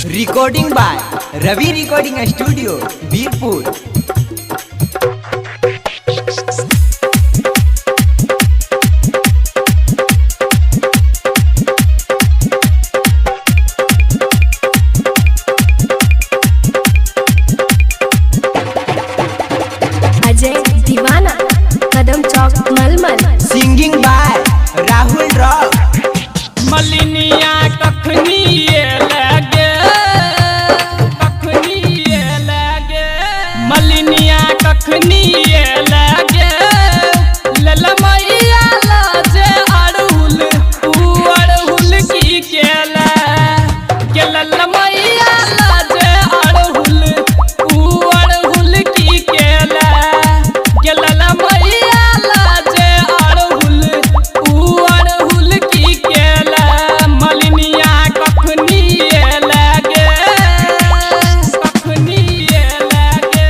Recording by Ravi recording studio Veerpur. Ajay Deewana Kadam Chowk Malmal. Singing by Rahul rock. मलिनिया कखनी ये लगे, कखनी ये लगे, मलिनिया कखनी ये लगे, ललमैया लाजे अड़हुल, ऊ अड़हुल की केला, के ललमैया लाजे अड़हुल, ऊ अड़हुल की केला, के ललमैया लाजे अड़हुल, ऊ अड़हुल की केला। मलिनिया कखनी ये लगे, कखनी ये लगे।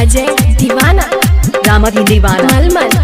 अजय दीवाना रामधी दीवाना मलमल।